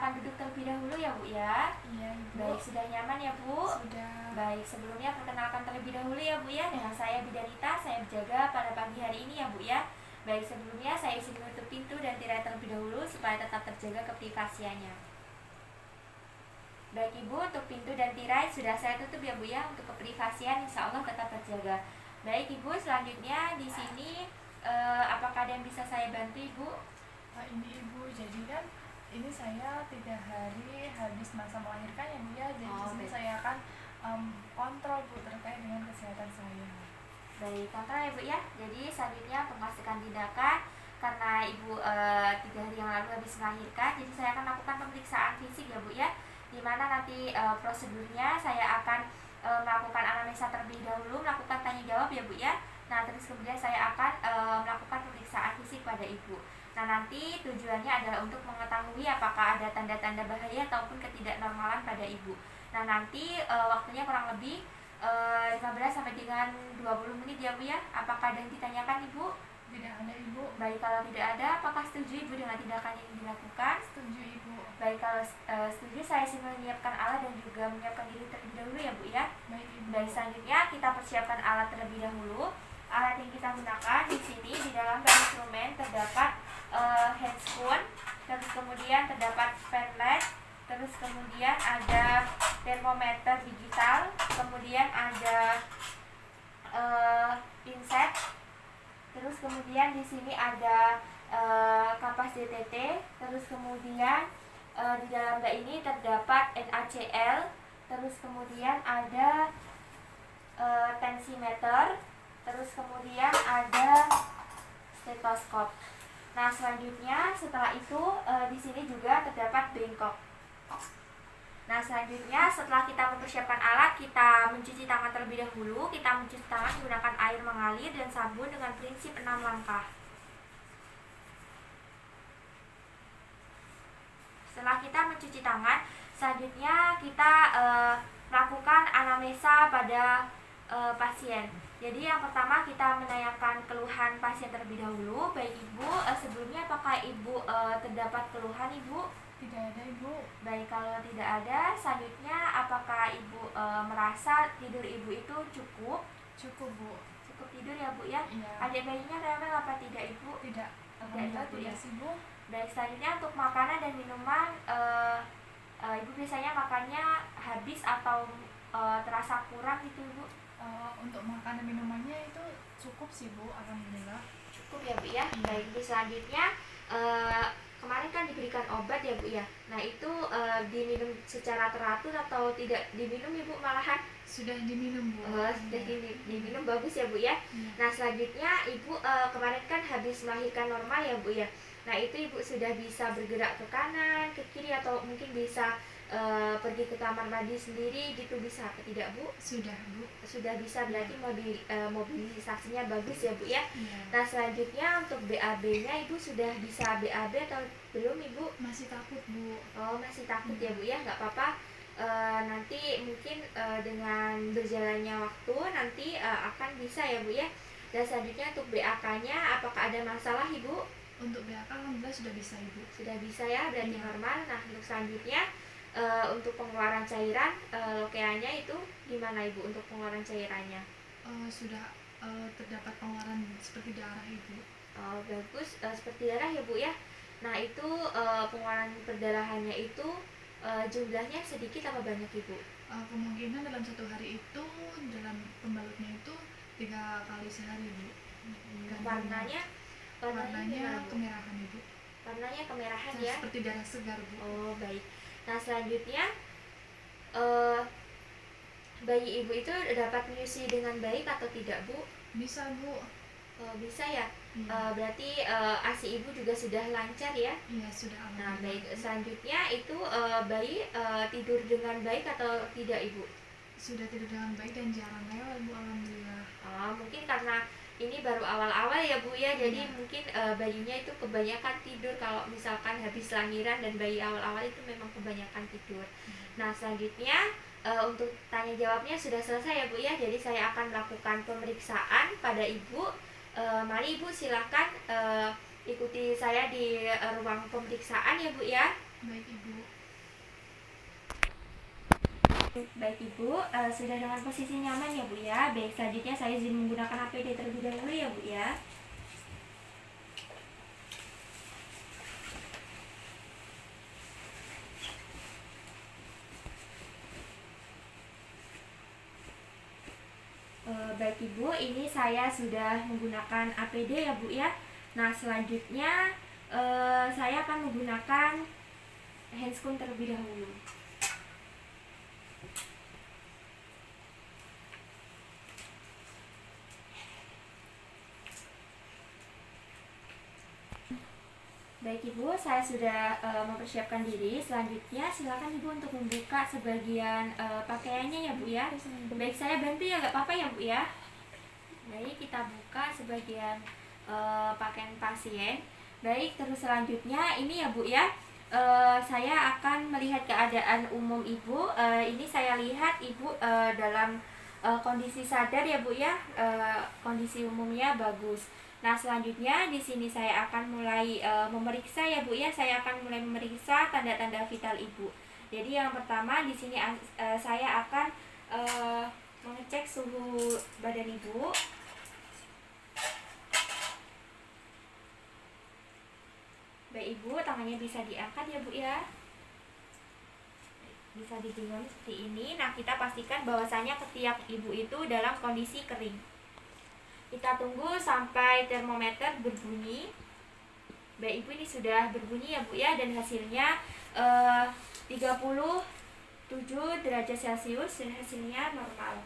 silakan duduk terlebih dahulu ya Bu ya. Iya Ibu. Baik, sudah nyaman ya Bu? Sudah. Baik, sebelumnya perkenalkan terlebih dahulu ya Bu ya. Dengan saya Bidanita, saya berjaga pada pagi hari ini ya Bu ya. Baik, sebelumnya saya izin menutup pintu dan tirai terlebih dahulu supaya tetap terjaga keprivasiannya. Baik Ibu, untuk pintu dan tirai sudah saya tutup ya Bu ya. Untuk keprivasian insya Allah tetap terjaga. Baik Ibu, selanjutnya di sini apakah ada yang bisa saya bantu Ibu? Ini Ibu, jadi kan ini saya 3 hari habis masa melahirkan ya Bu ya. Jadi di sini saya akan kontrol Bu terkait dengan kesehatan saya. Baik, kontrol ya Bu ya. Jadi selanjutnya pemasukan tindakan karena Ibu 3 hari yang lalu habis melahirkan, jadi saya akan lakukan pemeriksaan fisik ya Bu ya. Dimana nanti prosedurnya saya akan melakukan anamnesa terlebih dahulu, melakukan tanya jawab ya Bu ya. Nah terus kemudian saya akan melakukan pemeriksaan fisik pada Ibu. Nah nanti tujuannya adalah untuk mengetahui apakah ada tanda-tanda bahaya ataupun ketidaknormalan pada Ibu. Nah nanti waktunya kurang lebih 15 sampai dengan 20 menit ya Bu ya. Apakah ada yang ditanyakan Ibu? Tidak ada Ibu. Baik, kalau tidak ada, apakah setuju Ibu dengan tindakan yang dilakukan? Setuju Ibu. Baik, kalau setuju saya sih menyiapkan alat dan juga menyiapkan diri terlebih dahulu ya Bu ya. Baik Ibu. Baik, selanjutnya kita persiapkan alat terlebih dahulu. Alat yang kita gunakan di sini di dalam instrumen terdapat handspoon, terus kemudian terdapat pen light, terus kemudian ada termometer digital, kemudian ada pinset, terus kemudian di sini ada kapas DTT, terus kemudian di dalam bak ini terdapat NaCl, terus kemudian ada tensimeter, terus kemudian ada stetoskop. Nah selanjutnya setelah itu di sini juga terdapat bengkok. Nah selanjutnya setelah kita mempersiapkan alat, kita mencuci tangan terlebih dahulu. Kita mencuci tangan menggunakan air mengalir dan sabun dengan prinsip 6 langkah. Setelah kita mencuci tangan, selanjutnya kita melakukan anamnesa pada pasien. Jadi yang pertama kita menanyakan keluhan pasien terlebih dahulu. Baik Ibu, sebelumnya apakah Ibu terdapat keluhan Ibu? Tidak ada Ibu. Baik, kalau tidak ada, selanjutnya apakah Ibu merasa tidur Ibu itu cukup? Cukup Bu. Cukup tidur ya Bu ya? Iya. Adik bayinya rewel apa tidak Ibu? Tidak. Tidak Tidak ya? sih Bu. Baik, selanjutnya untuk makanan dan minuman, Ibu biasanya makannya habis atau terasa kurang gitu Ibu? Untuk makanan minumannya itu cukup sih Bu, alhamdulillah. Cukup ya Bu ya. Baik, Bu, selanjutnya kemarin kan diberikan obat ya Bu ya. Nah itu diminum secara teratur atau tidak diminum Ibu malahan? Sudah diminum Bu. Sudah diminum, bagus ya Bu ya. Nah selanjutnya Ibu kemarin kan habis melahirkan normal ya Bu ya. Nah itu Ibu sudah bisa bergerak ke kanan, ke kiri, atau mungkin bisa pergi ke kamar mandi sendiri gitu, bisa apa tidak Bu? Sudah Bu. Sudah bisa, berarti mobilisasinya bagus ya Bu ya. Nah selanjutnya untuk BAB-nya Ibu sudah bisa BAB atau belum Ibu? Masih takut Bu. Oh masih takut ya Bu ya, nggak apa-apa. Nanti mungkin dengan berjalannya waktu nanti akan bisa ya Bu ya. Dan selanjutnya untuk BAK-nya apakah ada masalah Ibu? Untuk BAK alhamdulillah sudah bisa Ibu. Sudah bisa ya, berarti normal. Nah untuk selanjutnya untuk pengeluaran cairan lokeanya itu gimana Ibu untuk pengeluaran cairannya? Sudah terdapat pengeluaran seperti darah Ibu. Bagus, seperti darah ya Bu ya. Nah itu pengeluaran perdarahannya itu jumlahnya sedikit apa banyak Ibu? Kemungkinan dalam 1 hari itu dalam pembalutnya itu 3 kali sehari Bu. Warnanya kemerahan Ibu. Warnanya kemerahan ya. Seperti darah segar Bu. Oh baik. Nah selanjutnya bayi Ibu itu dapat menyusui dengan baik atau tidak Bu? Bisa Bu. Bisa ya. Berarti ASI Ibu juga sudah lancar ya? Iya sudah. Nah baik, selanjutnya itu bayi tidur dengan baik atau tidak Ibu? Sudah tidur dengan baik dan jarang rewel Bu, alhamdulillah. Mungkin karena ini baru awal-awal ya Bu ya, jadi mungkin bayinya itu kebanyakan tidur. Kalau misalkan habis lahiran dan bayi awal-awal itu memang kebanyakan tidur. Nah selanjutnya untuk tanya jawabnya sudah selesai ya Bu ya, jadi saya akan melakukan pemeriksaan pada Ibu. Mari Ibu silakan ikuti saya di ruang pemeriksaan ya Bu ya. Baik Ibu. Baik Ibu, sudah dengan posisi nyaman ya Bu ya. Baik, selanjutnya saya izin menggunakan APD terlebih dahulu ya Bu ya. Baik Ibu, ini saya sudah menggunakan APD ya Bu ya. Nah, selanjutnya saya akan menggunakan handscoon terlebih dahulu. Baik Ibu, saya sudah mempersiapkan diri. Selanjutnya silakan Ibu untuk membuka sebagian pakaiannya ya Bu ya. Baik, saya bantu ya, nggak apa-apa ya Bu ya. Baik, kita buka sebagian pakaian pasien. Baik, terus selanjutnya ini ya Bu ya. Saya akan melihat keadaan umum Ibu. Ini saya lihat Ibu dalam kondisi sadar ya Bu ya. Kondisi umumnya bagus. Nah, selanjutnya di sini saya akan mulai memeriksa ya Bu ya. Saya akan mulai memeriksa tanda-tanda vital Ibu. Jadi yang pertama di sini saya akan mengecek suhu badan Ibu. Baik Ibu, tangannya bisa diangkat ya Bu ya. Bisa digenggam seperti ini. Nah, kita pastikan bahwasanya ketiak Ibu itu dalam kondisi kering. Kita tunggu sampai termometer berbunyi. Baik Ibu, ini sudah berbunyi ya Bu ya, dan hasilnya 37 derajat Celcius dan hasilnya normal.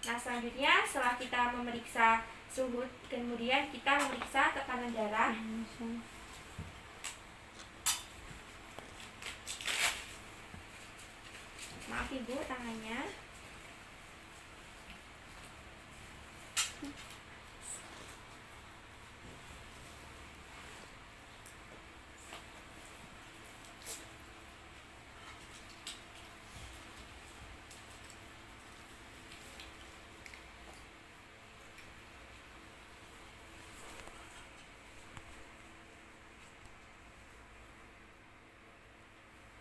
Nah, selanjutnya setelah kita memeriksa suhu, kemudian kita memeriksa tekanan darah. Maaf Ibu, tangannya.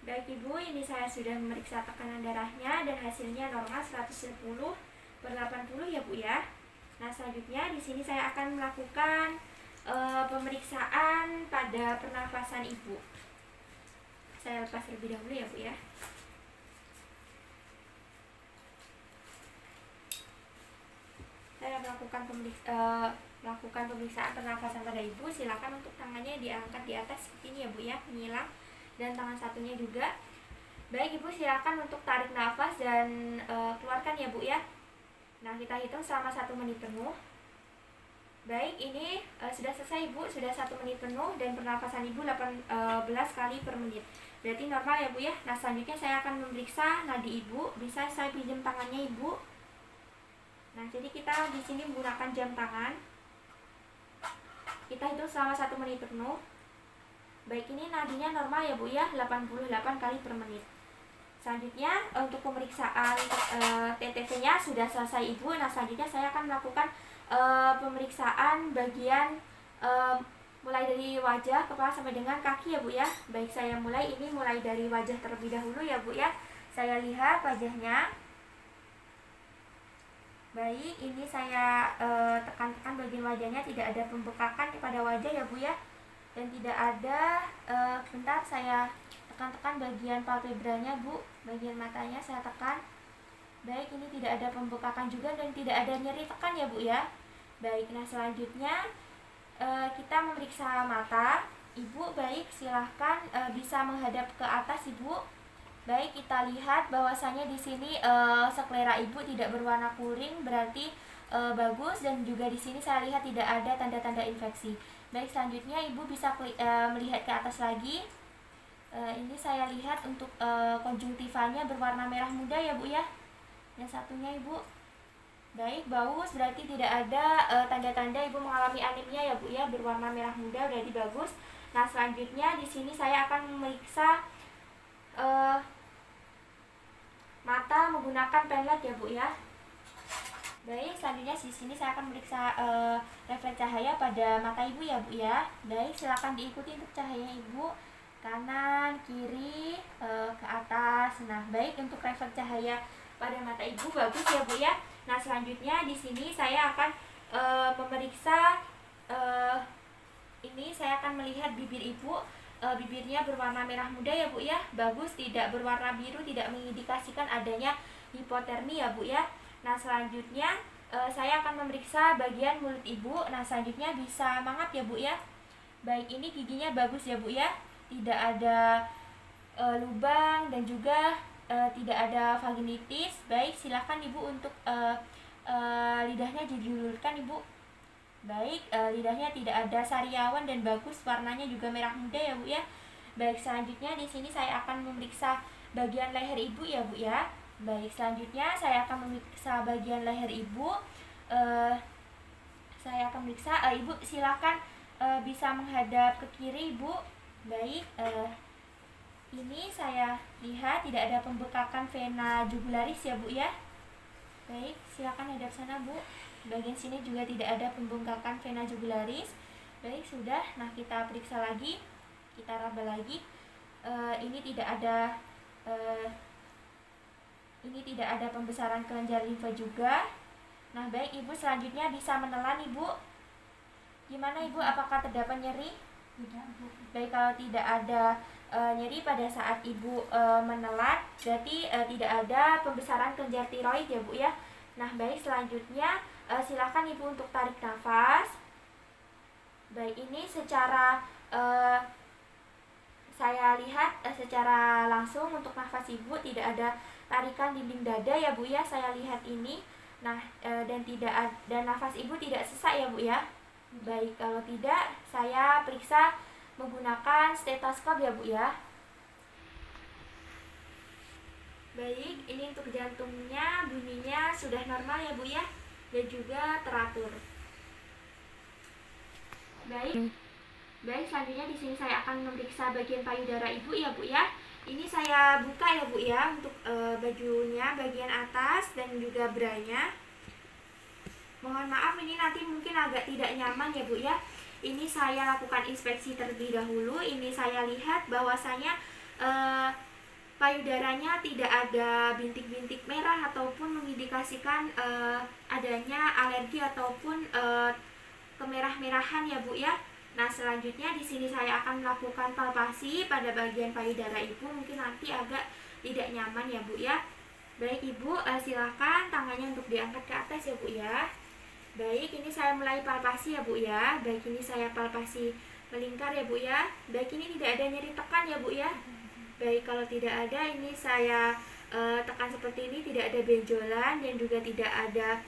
Baik Ibu, ini saya sudah memeriksa tekanan darahnya dan hasilnya normal 110/80 ya Bu ya. Nah, selanjutnya di sini saya akan melakukan pemeriksaan pada pernafasan Ibu. Saya lepas terlebih dahulu ya Bu ya. Saya melakukan pemeriksaan pernafasan pada Ibu. Silakan untuk tangannya diangkat di atas seperti ini ya Bu ya, menyilang, dan tangan satunya juga. Baik Ibu, silakan untuk tarik nafas dan keluarkan ya Bu ya. Nah, kita hitung selama 1 menit penuh. Baik, ini sudah selesai Ibu, sudah 1 menit penuh dan pernafasan Ibu 18 kali per menit. Berarti normal ya Bu ya. Nah, selanjutnya saya akan memeriksa nadi Ibu. Bisa saya pinjam tangannya Ibu. Nah, jadi kita di sini menggunakan jam tangan. Kita hitung selama 1 menit penuh. Baik, ini nadinya normal ya Bu ya, 88 kali per menit. Selanjutnya untuk pemeriksaan TTV-nya sudah selesai Ibu. Nah, selanjutnya saya akan melakukan pemeriksaan bagian mulai dari wajah, kepala sampai dengan kaki ya Bu ya. Baik, saya mulai dari wajah terlebih dahulu ya Bu ya. Saya lihat wajahnya. Baik, ini saya tekan-tekan bagian wajahnya, tidak ada pembekakan pada wajah ya Bu ya. Dan tidak ada, bentar saya tekan-tekan bagian palpebranya Bu, bagian matanya saya tekan. Baik, ini tidak ada pembekakan juga dan tidak ada nyeri tekan ya Bu ya. Baik, nah selanjutnya kita memeriksa mata Ibu. Baik, silahkan bisa menghadap ke atas Ibu. Baik, kita lihat bahwasanya di sini sklera Ibu tidak berwarna kuning, berarti bagus, dan juga di sini saya lihat tidak ada tanda-tanda infeksi. Baik, selanjutnya Ibu bisa melihat ke atas lagi. Ini saya lihat untuk konjungtivanya berwarna merah muda ya Bu ya. Yang satunya Ibu. Baik, bagus, berarti tidak ada tanda-tanda Ibu mengalami anemia ya Bu ya, berwarna merah muda, berarti bagus. Nah, selanjutnya di sini saya akan memeriksa mata menggunakan penlet ya Bu ya. Baik, selanjutnya di sini saya akan memeriksa refleks cahaya pada mata Ibu ya Bu ya. Baik, silakan diikuti untuk cahaya Ibu. kanan, kiri, ke atas. Nah, baik, untuk refleks cahaya pada mata ibu bagus ya Bu ya. Nah, selanjutnya di sini saya akan memeriksa, ini saya akan melihat bibir ibu. Bibirnya berwarna merah muda ya Bu ya, bagus, tidak berwarna biru, tidak mengindikasikan adanya hipotermi ya Bu ya. Nah, selanjutnya saya akan memeriksa bagian mulut ibu. Nah, selanjutnya bisa mangap ya Bu ya. Baik, ini giginya bagus ya Bu ya, tidak ada lubang dan juga tidak ada vaginitis. Baik, silahkan Ibu untuk lidahnya dijulurkan Ibu. Baik, lidahnya tidak ada sariawan dan bagus, warnanya juga merah muda ya Bu ya. Baik, selanjutnya di sini saya akan memeriksa bagian leher ibu ya Bu ya. Baik, selanjutnya saya akan memeriksa bagian leher ibu. Saya akan memeriksa, ibu silakan bisa menghadap ke kiri ibu. Baik, ini saya lihat tidak ada pembekakan vena jugularis ya Bu ya. Baik, silakan hadap sana Bu. Bagian sini juga tidak ada pembengkakan vena jugularis. Baik, sudah. Nah, kita periksa lagi, kita raba lagi. Ini tidak ada pembesaran kelenjar limfa juga. Nah, baik Ibu, selanjutnya bisa menelan Ibu. Gimana Ibu, apakah terdapat nyeri? Tidak, Bu. Baik, kalau tidak ada nyeri pada saat Ibu menelan, berarti tidak ada pembesaran kelenjar tiroid ya Bu ya. Nah, baik, selanjutnya silakan Ibu untuk tarik nafas. Baik, ini secara saya lihat secara langsung untuk nafas Ibu tidak ada tarikan dinding dada ya Bu ya, saya lihat ini. Nah, dan nafas Ibu tidak sesak ya Bu ya. Baik, kalau tidak saya periksa menggunakan stetoskop ya Bu ya. Baik, ini untuk jantungnya, bunyinya sudah normal ya Bu ya, dan juga teratur. Baik, selanjutnya di sini saya akan memeriksa bagian payudara ibu ya Bu ya. Ini saya buka ya Bu ya untuk bajunya, bagian atas dan juga branya. Mohon maaf, ini nanti mungkin agak tidak nyaman ya Bu ya. Ini saya lakukan inspeksi terlebih dahulu. Ini saya lihat bahwasanya payudaranya tidak ada bintik-bintik merah ataupun mengindikasikan adanya alergi ataupun kemerah-merahan ya Bu ya. Nah, selanjutnya di sini saya akan melakukan palpasi pada bagian payudara ibu. Mungkin nanti agak tidak nyaman ya Bu ya. Baik Ibu, silakan tangannya untuk diangkat ke atas ya Bu ya. Baik, ini saya mulai palpasi ya Bu ya. Baik, ini saya palpasi melingkar ya Bu ya. Baik, ini tidak ada nyeri tekan ya Bu ya. Baik, kalau tidak ada, ini saya tekan seperti ini, tidak ada benjolan dan juga tidak ada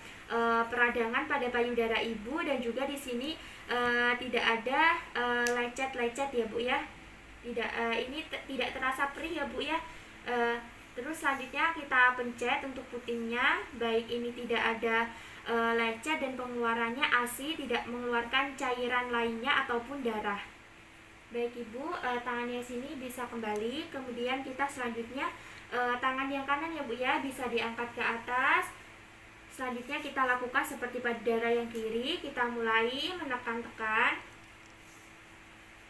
peradangan pada payudara ibu, dan juga di sini tidak ada lecet-lecet ya Bu ya. Ini tidak terasa perih ya Bu ya. Terus selanjutnya kita pencet untuk putingnya. Baik, ini tidak ada lecet dan pengeluarannya ASI, tidak mengeluarkan cairan lainnya ataupun darah. Baik Ibu, tangannya sini bisa kembali. Kemudian kita selanjutnya tangan yang kanan ya Bu ya bisa diangkat ke atas. Selanjutnya kita lakukan seperti pada darah yang kiri, kita mulai menekan-tekan.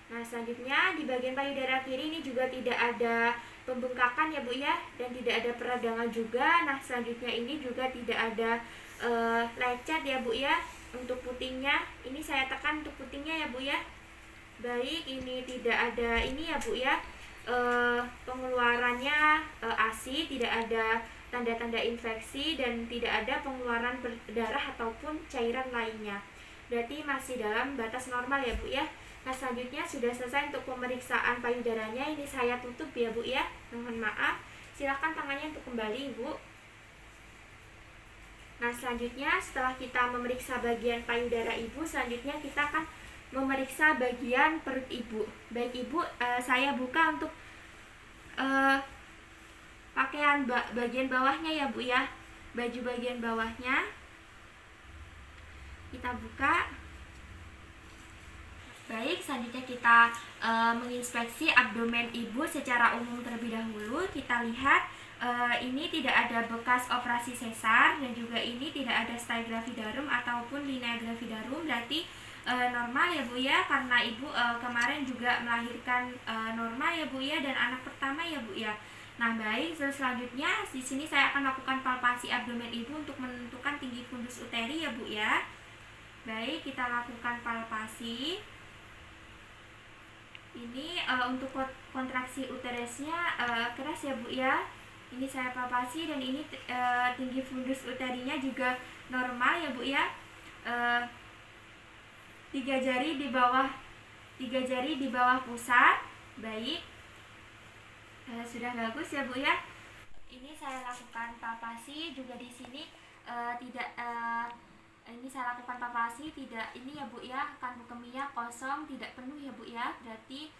Nah, selanjutnya di bagian payudara kiri ini juga tidak ada pembengkakan ya Bu ya, dan tidak ada peradangan juga. Nah, selanjutnya ini juga tidak ada lecet ya Bu ya. Untuk putingnya ini saya tekan untuk putingnya ya Bu ya. Baik, ini tidak ada ini ya Bu ya, pengeluarannya ASI, tidak ada tanda-tanda infeksi dan tidak ada pengeluaran darah ataupun cairan lainnya. Berarti masih dalam batas normal ya Bu ya. Nah, selanjutnya sudah selesai untuk pemeriksaan payudaranya. Ini saya tutup ya Bu ya, mohon maaf. Silakan tangannya untuk kembali Ibu. Nah, selanjutnya setelah kita memeriksa bagian payudara ibu, selanjutnya kita akan memeriksa bagian perut ibu. Baik Ibu, saya buka untuk pakaian bagian bawahnya ya Bu ya. Baju bagian bawahnya kita buka. Baik, selanjutnya kita menginspeksi abdomen ibu secara umum terlebih dahulu. Kita lihat ini tidak ada bekas operasi sesar dan juga ini tidak ada stay gravidarum ataupun linea gravidarum. Berarti normal ya Bu ya, karena Ibu kemarin juga melahirkan normal ya Bu ya, dan anak pertama ya Bu ya. Nah baik, selanjutnya di sini saya akan lakukan palpasi abdomen Ibu untuk menentukan tinggi fundus uteri ya Bu ya. Baik, kita lakukan palpasi. Ini untuk kontraksi uterusnya keras ya Bu ya. Ini saya palpasi, dan ini tinggi fundus uterinya juga normal ya Bu ya. 3 jari di bawah pusat. Baik, sudah bagus ya Bu ya. Ini saya lakukan palpasi juga di sini ini saya lakukan palpasi tidak ini ya Bu ya, kandung kemihnya kosong, tidak penuh ya Bu ya, berarti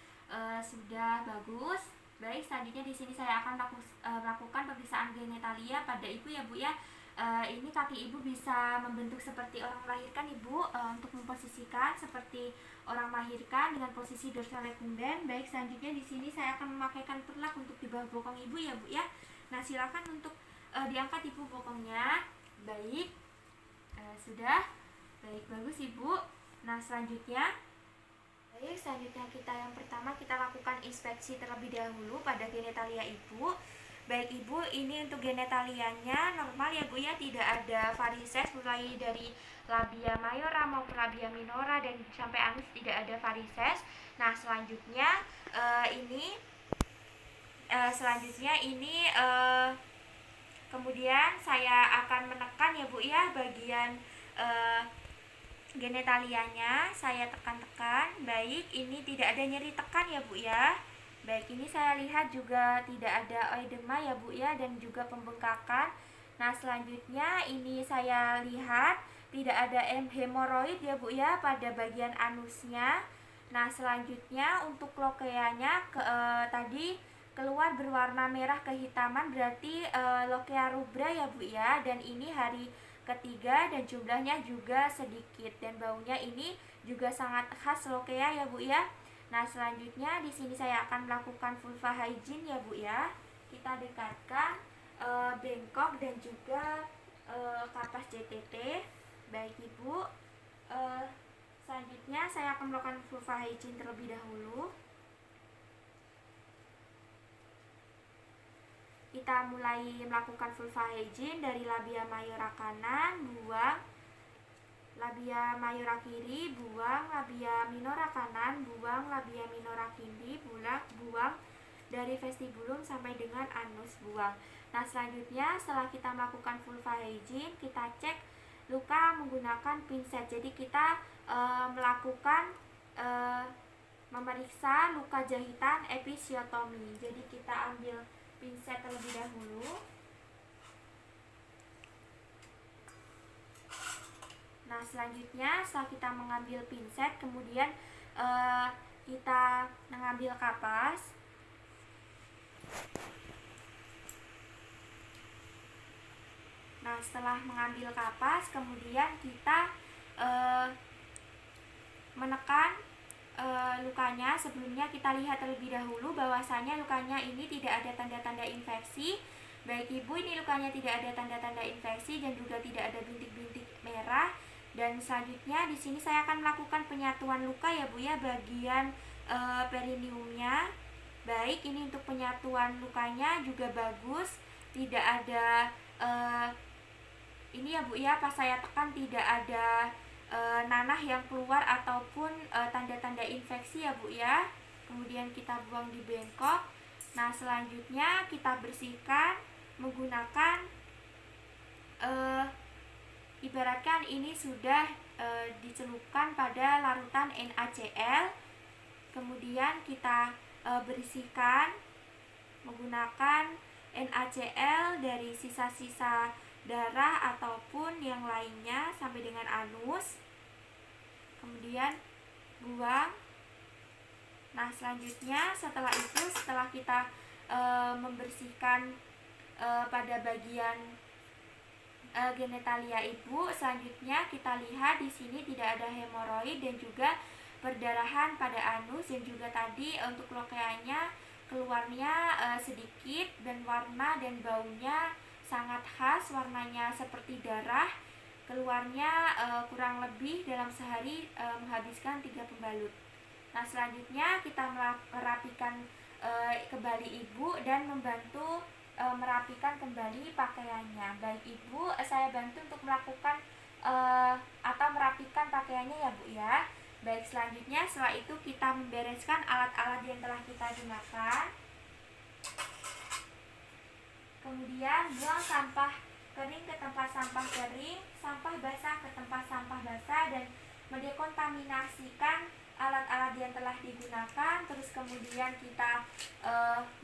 sudah bagus. Baik, selanjutnya di sini saya akan melakukan pemeriksaan genitalia pada Ibu ya Bu ya. Ini kaki Ibu bisa membentuk seperti orang melahirkan Ibu, untuk memposisikan seperti orang melahirkan dengan posisi dorsal lekungen. Baik, selanjutnya di sini saya akan memakaikan perlak untuk di bawah bokong Ibu ya Bu ya. Nah, silakan untuk diangkat Ibu bokongnya. Baik, sudah. Baik, bagus Ibu. Nah, selanjutnya kita yang pertama kita lakukan inspeksi terlebih dahulu pada genitalia Ibu. Baik Ibu, ini untuk genitalianya normal ya Bu ya, tidak ada varises mulai dari labia mayora maupun labia minora dan sampai anus tidak ada varises. Nah, selanjutnya kemudian saya akan menekan ya Bu ya bagian genitalianya, saya tekan-tekan. Baik, ini tidak ada nyeri tekan ya Bu ya. Baik, ini saya lihat juga tidak ada oedema ya Bu ya, dan juga pembengkakan. Nah, selanjutnya ini saya lihat tidak ada hemoroid ya Bu ya pada bagian anusnya. Nah, selanjutnya untuk lokeanya tadi keluar berwarna merah kehitaman, berarti lokea rubra ya Bu ya, dan ini hari ketiga dan jumlahnya juga sedikit, dan baunya ini juga sangat khas lokea ya Bu ya. Nah, selanjutnya di sini saya akan melakukan vulva hygiene ya Bu ya. Kita dekatkan bengkok dan juga kapas JTT. Baik Ibu, selanjutnya saya akan melakukan vulva hygiene terlebih dahulu. Kita mulai melakukan vulva hygiene dari labia mayora kanan, buang. Labia mayora kiri, buang. Labia minora kanan, buang. Labia minora kiri, buang. Dari vestibulum sampai dengan anus, buang. Nah, selanjutnya setelah kita melakukan vulva hygiene, kita cek luka menggunakan pinset. Jadi kita melakukan memeriksa luka jahitan episiotomi. Jadi kita ambil pinset terlebih dahulu. Nah, selanjutnya setelah kita mengambil pinset, kemudian kita mengambil kapas. Nah, setelah mengambil kapas, kemudian kita menekan lukanya. Sebelumnya kita lihat terlebih dahulu bahwasanya lukanya ini tidak ada tanda-tanda infeksi. Baik Ibu, ini lukanya tidak ada tanda-tanda infeksi dan juga tidak ada bintik-bintik merah. Dan selanjutnya di sini saya akan melakukan penyatuan luka ya Bu ya, bagian perineumnya. Baik, ini untuk penyatuan lukanya juga bagus, tidak ada ini ya Bu ya, pas saya tekan tidak ada nanah yang keluar ataupun tanda-tanda infeksi ya Bu ya. Kemudian kita buang di bengkok. Nah, selanjutnya kita bersihkan menggunakan ibaratkan ini sudah dicelupkan pada larutan NaCl. Kemudian kita bersihkan menggunakan NaCl dari sisa-sisa darah ataupun yang lainnya sampai dengan anus. Kemudian buang. Nah, selanjutnya setelah kita membersihkan pada bagian genitalia Ibu, selanjutnya kita lihat di sini tidak ada hemoroid dan juga perdarahan pada anus, dan juga tadi untuk lokeanya keluarnya sedikit, dan warna dan baunya sangat khas, warnanya seperti darah. keluarnya kurang lebih dalam sehari menghabiskan 3 pembalut. Nah, selanjutnya kita merapikan kembali ibu dan membantu merapikan kembali pakaiannya. Baik ibu, saya bantu untuk melakukan atau merapikan pakaiannya ya bu ya. Baik, selanjutnya setelah itu kita membereskan alat-alat yang telah kita gunakan. Kemudian buang sampah kering ke tempat sampah kering, sampah basah ke tempat sampah basah, dan mendekontaminasikan alat-alat yang telah digunakan. Terus kemudian kita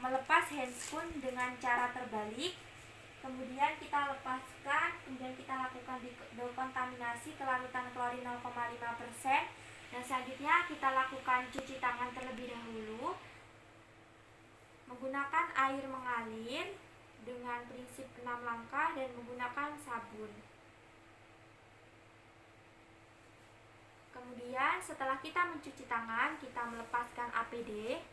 melepas handscoon dengan cara terbalik. Kemudian kita lepaskan, kemudian kita lakukan dekontaminasi ke larutan klorin 0,5%. Dan selanjutnya kita lakukan cuci tangan terlebih dahulu menggunakan air mengalir dengan prinsip 6 langkah dan menggunakan sabun. Kemudian setelah kita mencuci tangan, kita melepaskan APD.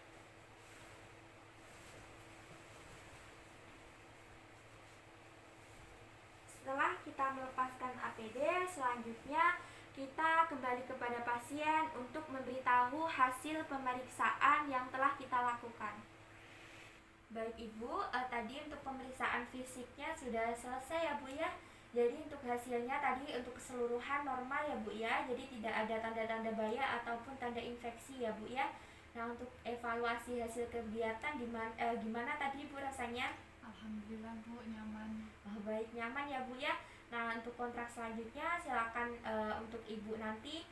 Setelah kita melepaskan APD, selanjutnya kita kembali kepada pasien untuk memberitahu hasil pemeriksaan yang telah kita lakukan. Baik ibu, tadi untuk pemeriksaan fisiknya sudah selesai ya bu ya. Jadi untuk hasilnya tadi untuk keseluruhan normal ya bu ya. Jadi tidak ada tanda-tanda bahaya ataupun tanda infeksi ya bu ya. Nah, untuk evaluasi hasil kegiatan gimana tadi bu rasanya? Alhamdulillah bu, nyaman. Oh, baik, nyaman ya bu ya. Nah, untuk kontrak selanjutnya silakan untuk ibu nanti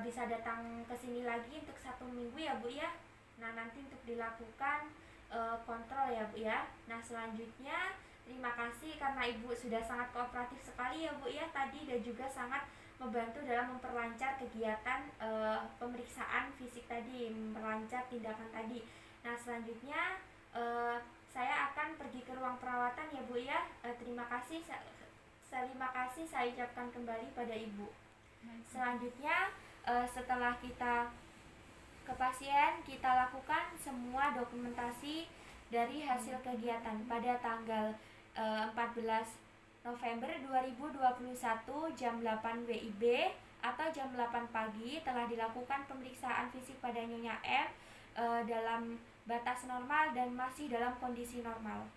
bisa datang ke sini lagi untuk 1 minggu ya bu ya. Nah, nanti untuk dilakukan kontrol ya bu ya. Nah, selanjutnya terima kasih karena ibu sudah sangat kooperatif sekali ya bu ya tadi, dan juga sangat membantu dalam memperlancar kegiatan pemeriksaan fisik tadi, memperlancar tindakan tadi. Nah, selanjutnya saya akan pergi ke ruang perawatan ya bu ya. Terima kasih saya ucapkan kembali pada ibu. Selanjutnya setelah kita ke pasien, kita lakukan semua dokumentasi dari hasil kegiatan pada tanggal 14 November 2021 jam 8 WIB atau jam 8 pagi telah dilakukan pemeriksaan fisik pada Nyonya M dalam batas normal dan masih dalam kondisi normal.